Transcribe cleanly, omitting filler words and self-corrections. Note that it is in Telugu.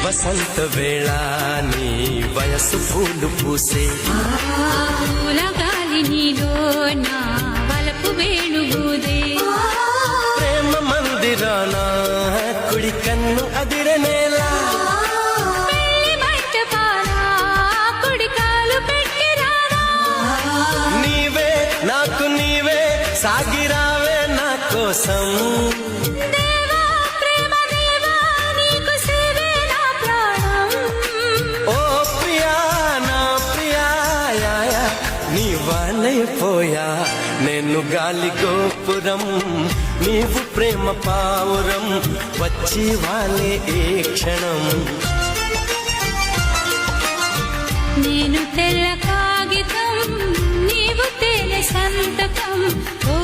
వసంత వేళ నీ వయసు పూలు పూసే పూల గాలి నీలో నా వలపు వేణుగూదే ప్రేమ మందిరాన కుడి కన్ను అదిరనేలా పెళ్లి బయట పారా కుడి కాలు పెట్టి రారా నీవే నాకు నీవే సాగిరావే నా కోసం దేవా ప్రేమ దేవా నీకు సేవే నా ప్రాణం ఓ ప్రియా నా ప్రియా నీ వానైపోయా నేను గాలి గోపురం నీవు ప్రేమ పావురం వచ్చి వాలే ఏ క్షణం నేను తెల్ల కాగితం నీవు తేనె సంతకం ఓ